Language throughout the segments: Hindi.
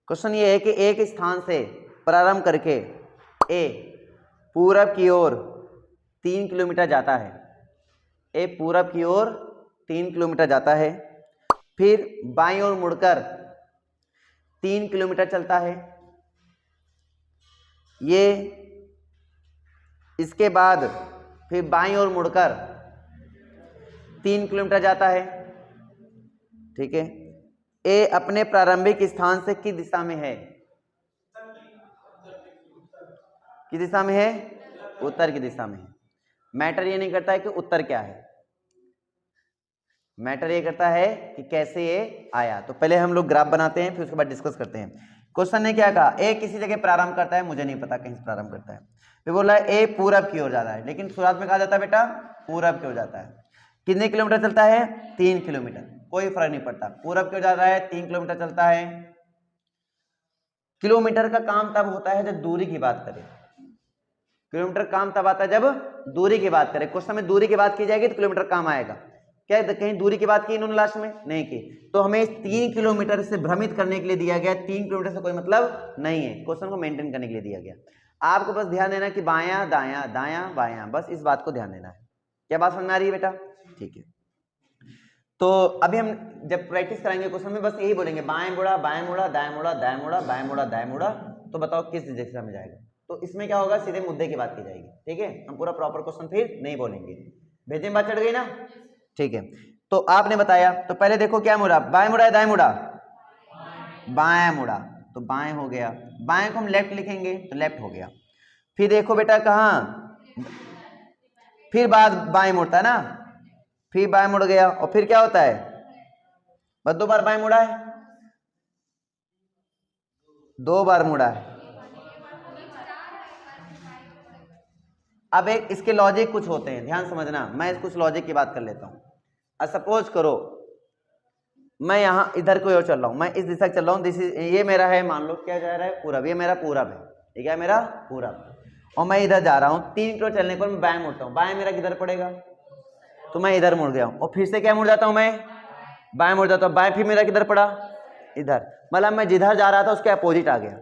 क्वेश्चन ये है कि एक स्थान से प्रारंभ करके ए पूरब की ओर 3 किलोमीटर जाता है। ए पूरब की ओर 3 किलोमीटर जाता है, फिर बाईं ओर मुड़कर 3 किलोमीटर चलता है। ये इसके बाद फिर बाईं ओर मुड़कर 3 किलोमीटर जाता है। ठीक है, ए अपने प्रारंभिक स्थान से किस दिशा में है? किस दिशा में है? उत्तर की दिशा में है। मैटर ये नहीं करता है कि उत्तर क्या है, मैटर ये करता है कि कैसे ये आया। तो पहले हम लोग ग्राफ बनाते हैं, फिर उसके बाद डिस्कस करते हैं। क्वेश्चन ने क्या कहा? ए किसी जगह प्रारंभ करता है, मुझे नहीं पता कहीं से प्रारंभ करता है। फिर बोला ए पूरब की ओर जाता है, लेकिन शुरुआत में कहा जाता है बेटा पूरब की ओर जाता है। कितने किलोमीटर चलता है? 3 किलोमीटर। कोई फर्क नहीं पड़ता, पूरब की ओर जा रहा है, 3 किलोमीटर चलता है। किलोमीटर का काम तब होता है जब दूरी की बात करें। किलोमीटर काम तब आता है जब दूरी की बात करें। क्वेश्चन में दूरी की बात की जाएगी तो किलोमीटर काम आएगा। क्या कहीं दूरी की बात की इन्होंने लास्ट में? नहीं की। तो हमें 3 किलोमीटर से भ्रमित करने के लिए दिया गया। 3 किलोमीटर से कोई मतलब नहीं है, क्वेश्चन को मेंटेन करने के लिए दिया गया। आपको बस ध्यान देना कि बायां दायां दायां बायां, बस इस बात को ध्यान देना है। क्या बात समझ में आ रही है बेटा? ठीक है, तो अभी हम जब प्रैक्टिस कराएंगे क्वेश्चन में बस यही बोलेंगे बाएं मुड़ा दाएं मुड़ा दाएं मुड़ा बाएं मुड़ा दाएं मुड़ा। तो बताओ किस दिशा में जाएगा? तो इसमें क्या होगा, सीधे मुद्दे की बात की जाएगी। ठीक है, हम पूरा प्रॉपर क्वेश्चन फिर नहीं बोलेंगे। भेजे में बात चढ़ गई ना? ठीक है, तो आपने बताया, तो पहले देखो क्या मुड़ा, बाएं मुड़ा है दाएं मुड़ा? बाएं मुड़ा, तो बाएं हो गया। बाएं को हम लेफ्ट लिखेंगे तो लेफ्ट हो गया। फिर देखो बेटा कहाँ, फिर बाद बाएं मुड़ता है ना, फिर बाएं मुड़ गया और फिर क्या होता है? बस 2 बार बाएं मुड़ा है, 2 बार मुड़ा है। अब एक इसके लॉजिक कुछ होते हैं, ध्यान समझना। मैं कुछ लॉजिक की बात कर लेता हूं। सपोज करो मैं यहां इधर को ओर चल रहा हूं, मैं इस दिशा चल रहा हूं, ये मेरा है, मान लो क्या जा रहा है, पूरब। ये मेरा पूरब है, ठीक है, मेरा पूरब। और मैं इधर जा रहा हूं, 3 किलोमीटर चलने पर मैं बाएं मुड़ता हूं। बाएं मेरा किधर पड़ेगा? तो मैं इधर मुड़ गया हूं और फिर से क्या मुड़ जाता हूं, मैं बाएं मुड़ जाता हूं। बाएं फिर मेरा किधर पड़ा? इधर। मतलब मैं जिधर जा रहा था उसके अपोजिट आ गया।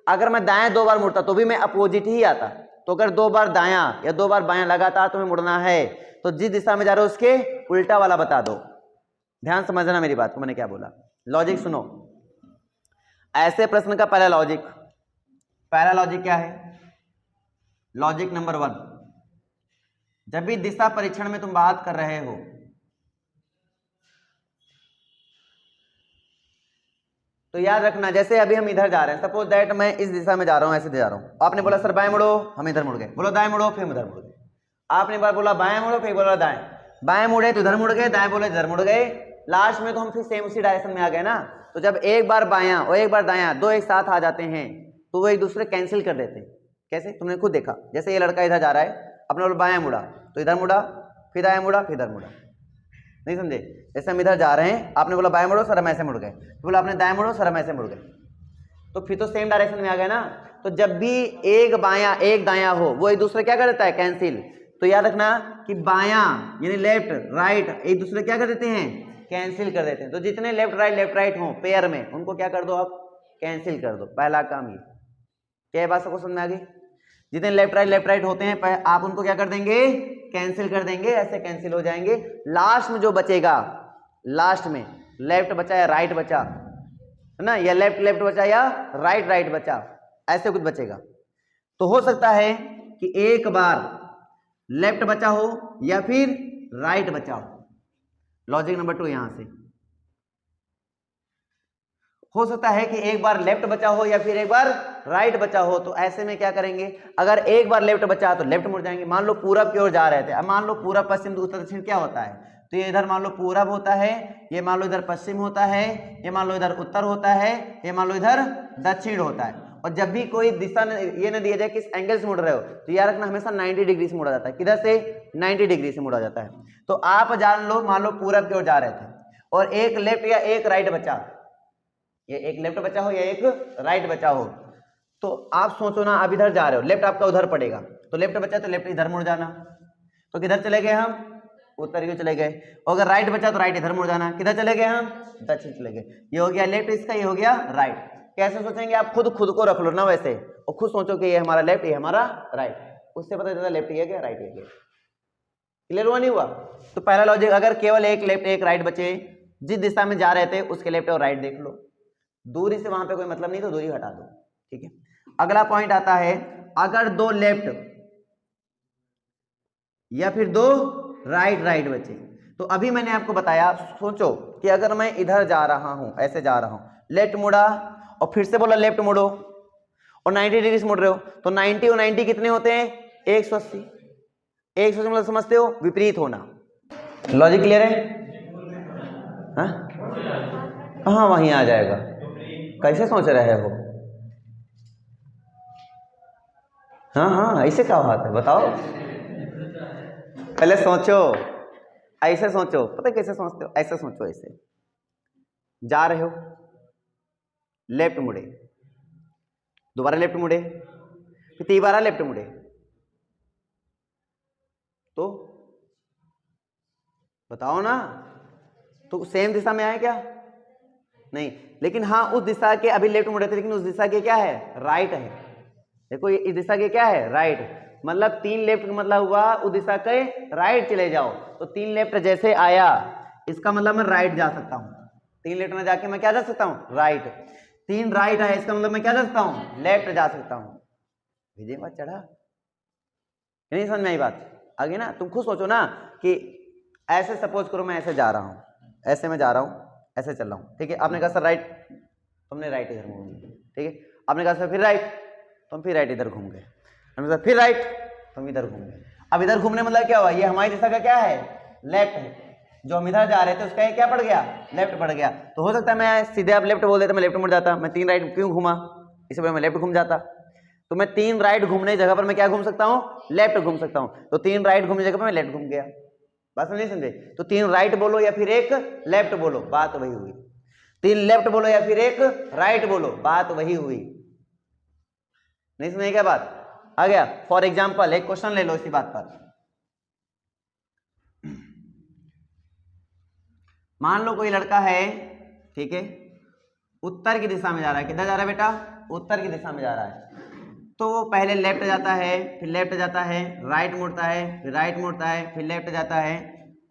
अगर मैं दाएं 2 बार मुड़ता तो भी मैं अपोजिट ही आता। तो अगर 2 बार दायां या 2 बार बायां लगातार तुम्हें मुड़ना है तो जिस दिशा में जा रहे हो उसके उल्टा वाला बता दो। ध्यान समझना मेरी बात को, मैंने क्या बोला। लॉजिक सुनो। ऐसे प्रश्न का पहला लॉजिक क्या है? लॉजिक नंबर 1, जब भी दिशा परीक्षण में तुम बात कर रहे हो तो याद रखना, जैसे अभी हम इधर जा रहे हैं, सपोज दैट मैं इस दिशा में जा रहा हूं, ऐसे जा रहा हूं। आपने बोला सर बाएं मुड़ो, हम इधर मुड़ गए। बोलो दाएं मुड़ो, फिर हम इधर मुड़ गए। आपने बार बोला बाएं मुड़ो, फिर बोला दाएं। बाएं मुड़े तो इधर मुड़ गए, दाएं बोले इधर मुड़ गए। लास्ट में तो हम फिर सेम उसी डायरेक्शन में आ गए ना। तो जब एक बार बायां और एक बार दायां दो एक साथ आ जाते हैं तो वो एक दूसरे कैंसिल कर देते हैं। कैसे? तुमने खुद देखा, जैसे ये लड़का इधर जा रहा है, अपने बोला बायां मुड़ा तो इधर मुड़ा, फिर दायां मुड़ा, फिर इधर मुड़ा। नहीं समझे? जैसे हम इधर जा रहे हैं, आपने बोला बाएं मुड़ो, सर हम ऐसे मुड़ गए। बोला आपने दाएं मुड़ो, सर हम ऐसे मुड़ गए। तो फिर तो सेम डायरेक्शन में आ गया ना। तो जब भी एक बायां एक दायां हो वो एक दूसरे क्या कर देता है? कैंसिल। तो याद रखना कि बायां यानी लेफ्ट राइट एक दूसरे क्या कर देते हैं? कैंसिल कर देते हैं। तो जितने लेफ्ट राइट हो पेयर में उनको क्या कर दो आप? कैंसिल कर दो। पहला काम ये। क्या बात सबको समझ में आ गई? जितने लेफ्ट राइट होते हैं आप उनको क्या कर देंगे? कैंसिल कर देंगे। ऐसे कैंसिल हो जाएंगे। लास्ट में जो बचेगा, लास्ट में लेफ्ट बचा या राइट बचा है ना, या लेफ्ट बचा या राइट बचा, ऐसे कुछ बचेगा। तो हो सकता है कि एक बार लेफ्ट बचा हो या फिर राइट बचा हो। लॉजिक नंबर 2 यहां से हो सकता है कि एक बार लेफ्ट बचा हो या फिर एक बार राइट बचा हो। तो ऐसे में क्या करेंगे? अगर एक बार लेफ्ट बचा तो लेफ्ट मुड़ जाएंगे। मान लो पूरब की ओर जा रहे थे, अब मान लो पूरब पश्चिम उत्तर दक्षिण क्या होता है? तो ये इधर मान लो पूरब होता है, ये मान लो इधर पश्चिम होता है, ये मान लो इधर उत्तर होता है, ये मान लो इधर दक्षिण होता है। और जब भी कोई दिशा ये न दिया जाए किस एंगल से मुड़ रहे हो, तो याद रखना हमेशा 90 डिग्री से मुड़ा जाता है। किधर से? 90 डिग्री से मुड़ा जाता है। तो आप जान लो, मान लो पूरब की ओर जा रहे थे और एक लेफ्ट या एक राइट बचा, ये एक लेफ्ट बचा हो या एक राइट बचा हो, तो आप सोचो ना, आप इधर जा रहे हो, लेफ्ट आपका उधर पड़ेगा, तो लेफ्ट बचा तो लेफ्ट इधर मुड़ जाना। तो किधर चले गए हम? उत्तर की ओर चले गए। और अगर राइट बचा तो राइट इधर मुड़ जाना। किधर चले गए हम? दक्षिण चले गए। ये हो गया लेफ्ट इसका, ये हो गया राइट। कैसे सोचेंगे आप? खुद को रख लो ना वैसे, और खुद सोचो कि ये हमारा लेफ्ट, ये हमारा राइट, उससे पता चलता लेफ्ट ये क्या, राइट ये क्या। क्लियर हुआ नहीं हुआ? तो पहला लॉजिक, अगर केवल एक लेफ्ट एक राइट बचे, जिस दिशा में जा रहे थे उसके लेफ्ट और राइट देख लो, दूरी से वहां पे कोई मतलब नहीं तो दूरी हटा दो, ठीक है। अगला पॉइंट आता है, अगर दो लेफ्ट या फिर दो राइट बचे, तो अभी मैंने आपको बताया, सोचो कि अगर मैं इधर जा रहा हूं, ऐसे जा रहा हूं, लेफ्ट मुड़ा और फिर से बोला लेफ्ट मुड़ो और 90 डिग्री से मुड़ रहे हो, तो 90 और 90 कितने होते हैं? 180। 180 मतलब समझते हो, विपरीत होना। लॉजिक क्लियर है? हाँ वहीं आ जाएगा। कैसे सोच रहे हो? हाँ ऐसे क्या बात है बताओ, पहले सोचो, ऐसे सोचो, पता है कैसे सोचते हो? ऐसे सोचो, ऐसे जा रहे हो, लेफ्ट मुड़े, दोबारा लेफ्ट मुड़े, फिर तीबारा लेफ्ट मुड़े, तो बताओ ना, तो सेम दिशा में आए क्या? नहीं, लेकिन हाँ उस दिशा के अभी लेफ्ट मुड़े थे, लेकिन उस दिशा के क्या है? राइट है। देखो इस दिशा के क्या है? राइट। मतलब 3 लेफ्ट का मतलब हुआ उस दिशा के राइट चले जाओ, तो 3 लेफ्ट जैसे आया, इसका मतलब मैं राइट जा सकता हूँ। 3 लेफ्ट में जाके मैं क्या जा सकता हूँ? राइट। 3 राइट है, इसका मतलब मैं क्या जा सकता हूँ? लेफ्ट जा सकता हूँ। विजय बात चढ़ा नहीं? समझ में आई बात? आगे ना तुम खुद सोचो ना कि ऐसे सपोज करो मैं ऐसे जा रहा हूँ, ऐसे मैं जा रहा हूँ, ऐसे चल रहा हूँ, ठीक है। आपने कहा सर राइट, तुमने राइट इधर घूम गए, ठीक है। आपने कहा सर फिर राइट, तुम फिर राइट इधर घूम गए, हमने कहा फिर राइट, तुम इधर घूम गए। अब इधर घूमने मतलब क्या हुआ? ये हमारी दिशा का क्या है? लेफ्ट है। जो हम इधर जा रहे थे उसका क्या पड़ गया? लेफ्ट पड़ गया। तो हो सकता है मैं सीधे आप लेफ्ट बोल देता, मैं लेफ्ट मुड़ जाता, मैं 3 राइट क्यों घूमा? इसी वजह मैं लेफ्ट घूम जाता। तो मैं 3 राइट घूमने की जगह पर मैं क्या घूम सकता हूँ? लेफ्ट घूम सकता हूँ। तो 3 राइट घूमने की जगह पर मैं लेफ्ट घूम गया। बात नहीं समझे? तो 3 राइट बोलो या फिर एक लेफ्ट बोलो, बात वही हुई। 3 लेफ्ट बोलो या फिर एक राइट बोलो, बात वही हुई। नहीं समझे क्या बात? आ गया? फॉर एग्जाम्पल एक क्वेश्चन ले लो इसी बात पर। मान लो कोई लड़का है, ठीक है, उत्तर की दिशा में जा रहा है। किधर जा रहा है बेटा? उत्तर की दिशा में जा रहा है। तो वो पहले लेफ्ट जाता है, फिर लेफ्ट जाता है, राइट मुड़ता है, फिर राइट मुड़ता है, फिर लेफ्ट जाता है,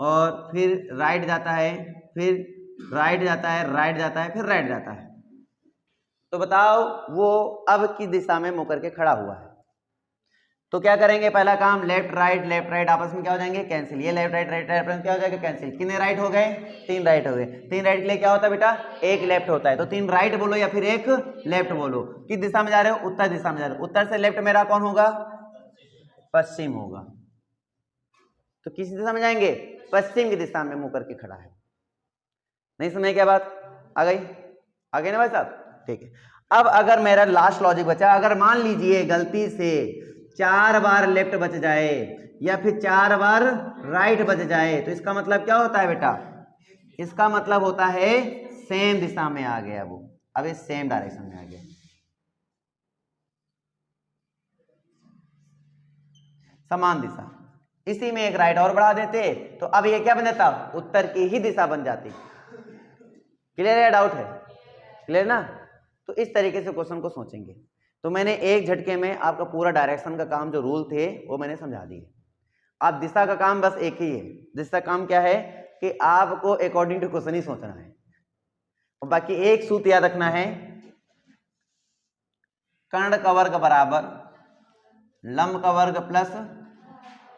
और फिर राइट जाता है, फिर राइट जाता है, राइट जाता है, फिर राइट जाता है। तो बताओ वो अब किस दिशा में मुड़ करके खड़ा हुआ है? तो क्या करेंगे? पहला काम, लेफ्ट राइट आपस में क्या हो जाएंगे? कैंसिल। ये लेफ्ट राइट आपस में क्या हो जाएगा? कैंसिल। कितने राइट हो गए? 3 राइट हो गए। 3 राइट के लिए क्या होता है बेटा? एक लेफ्ट होता है। तो 3 राइट बोलो या फिर एक लेफ्ट बोलो। किस दिशा में जा रहे हो? उत्तर दिशा में जा रहे हो। उत्तर से लेफ्ट मेरा कौन होगा? पश्चिम होगा। तो किस दिशा में जाएंगे? पश्चिम की दिशा में मुंह करके खड़ा है। नहीं समझे क्या बात? आ गई? आ गई ना भाई साहब? ठीक है। अब अगर मेरा लास्ट लॉजिक बचा, अगर मान लीजिए गलती से 4 बार लेफ्ट बच जाए या फिर 4 बार राइट बच जाए, तो इसका मतलब क्या होता है बेटा? इसका मतलब होता है सेम दिशा में आ गया वो, अब ये सेम डायरेक्शन में आ गया। समान दिशा। इसी में एक राइट और बढ़ा देते तो अब ये क्या बन जाता? उत्तर की ही दिशा बन जाती। क्लियर है? डाउट है? क्लियर ना? तो इस तरीके से क्वेश्चन को सोचेंगे। तो मैंने एक झटके में आपका पूरा डायरेक्शन का काम जो रूल थे वो मैंने समझा दिए। अब दिशा का काम बस एक ही है। दिशा का काम क्या है कि आपको अकॉर्डिंग टू क्वेश्चन ही सोचना है, और बाकी एक सूत्र याद रखना है, कर्ण का वर्ग बराबर लंब का वर्ग प्लस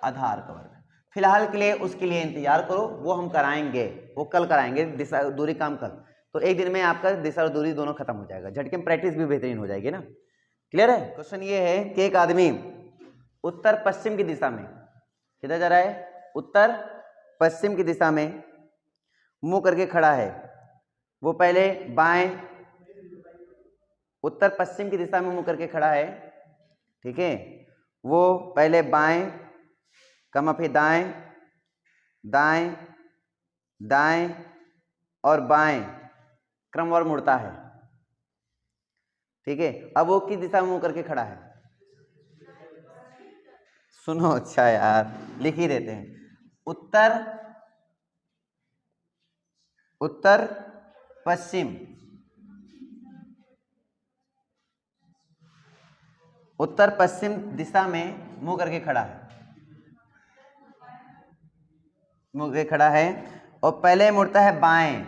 आधार का वर्ग। फिलहाल के लिए उसके लिए इंतजार करो, वो हम कराएंगे, वो कल कराएंगे, दिशा दूरी काम कल। तो एक दिन में आपका दिशा और दूरी दोनों खत्म हो जाएगा, झटके में प्रैक्टिस भी बेहतरीन हो जाएगी ना। क्लियर है? क्वेश्चन ये है कि एक आदमी उत्तर पश्चिम की दिशा में, किधर जा रहा है? उत्तर पश्चिम की दिशा में मुंह करके खड़ा है। वो पहले बाएं, उत्तर पश्चिम की दिशा में मुंह करके खड़ा है, ठीक है। वो पहले बाएं कमा फिर दाएं, दाएं दाएं और बाएं क्रमवार मुड़ता है, ठीक है। अब वो किस दिशा में मुंह करके खड़ा है? सुनो, अच्छा यार लिख ही देते हैं। उत्तर पश्चिम उत्तर पश्चिम दिशा में मुंह करके खड़ा है, मुंह करके खड़ा है और पहले मुड़ता है बाएं,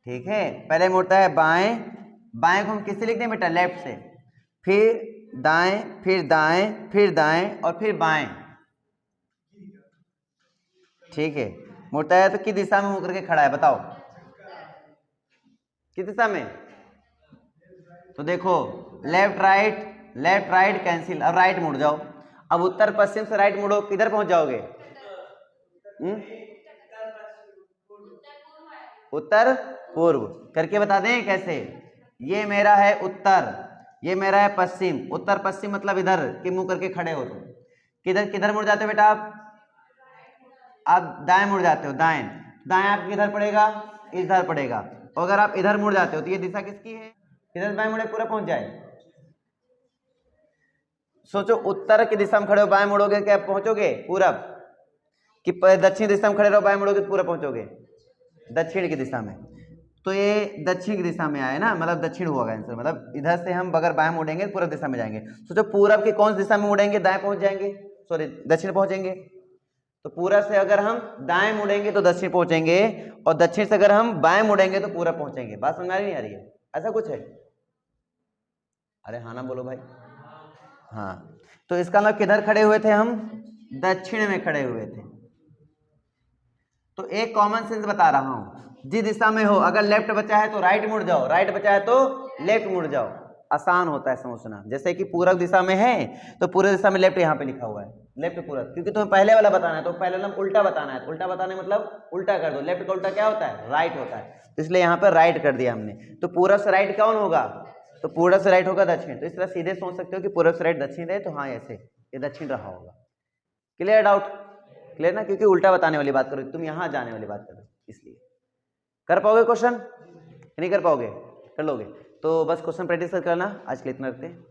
ठीक है, पहले मुड़ता है बाएं, बाएं को हम किससे लिखते हैं बेटा, लेफ्ट से, फिर दाएं, फिर दाएं, फिर दाएं और फिर बाएं, ठीक है। मुड़ता है तो किस दिशा में मुंह करके खड़ा है बताओ, किस दिशा में, तो देखो लेफ्ट राइट कैंसिल, अब राइट मुड़ जाओ, अब उत्तर पश्चिम से राइट मुड़ो, किधर पहुंच जाओगे, उत्तर पूर्व, करके बता दें कैसे, ये मेरा है उत्तर, ये मेरा है पश्चिम, उत्तर पश्चिम मतलब इधर कि मुंह करके खड़े हो, तुम किधर किधर मुड़ जाते हो बेटा, आप दाएं मुड़ जाते हो, दाएं, दाएं आपके किधर पड़ेगा, इधर पड़ेगा, अगर आप इधर मुड़ जाते हो तो ये दिशा किसकी है, किधर बाएं मुड़े पूरा पहुंच जाए, सोचो उत्तर की दिशा में खड़े हो बाएं मुड़ोगे क्या पहुंचोगे पूरब, कि दक्षिण दिशा में खड़े रहो बाएं मुड़ोगे पूरा पहुंचोगे दक्षिण की दिशा में, तो ये दक्षिण की दिशा में आए ना, मतलब दक्षिण होगा आंसर, मतलब इधर से हम अगर बाएं मुड़ेंगे पूरब दिशा में जाएंगे, सोचो पूरब की कौन सी दिशा में मुड़ेंगे, दाएं पहुंच जाएंगे, सॉरी दक्षिण पहुंचेंगे, तो पूरब से अगर हम दाएं मुड़ेंगे तो दक्षिण पहुंचेंगे और दक्षिण से अगर हम बाएं मुड़ेंगे तो पूरब पहुंचेंगे, बात समझ नहीं आ रही है, ऐसा कुछ है, अरे हाँ ना बोलो भाई, हाँ, तो इसका मतलब किधर खड़े हुए थे हम, दक्षिण में खड़े हुए थे, तो एक कॉमन सेंस बता रहा हूं, जिस दिशा में हो, अगर लेफ्ट बचा है तो राइट मुड़ जाओ, राइट बचा है तो लेफ्ट मुड़ जाओ, आसान होता है समझना, जैसे कि पूरब दिशा में है तो पूरब दिशा में लेफ्ट यहाँ पे लिखा हुआ है, लेफ्ट पूरब, क्योंकि तुम्हें पहले वाला बताना है तो पहले वाला उल्टा बताना है, उल्टा बताने मतलब उल्टा कर दो, लेफ्ट का उल्टा क्या होता है, राइट होता है, तो इसलिए यहाँ पर राइट कर दिया हमने, तो पूरब से राइट कौन होगा, तो पूरब से राइट होगा दक्षिण, तो इस तरह सीधे सोच सकते हो कि पूरब से राइट दक्षिण है, तो हाँ ऐसे ये दक्षिण रहा होगा, क्लियर डाउट, क्लियर ना, क्योंकि उल्टा बताने वाली बात करो, तुम यहाँ जाने वाली बात करो, इसलिए कर पाओगे क्वेश्चन, नहीं कर पाओगे, कर लोगे, तो बस क्वेश्चन प्रैक्टिस करना, आज के लिए इतना रखते हैं।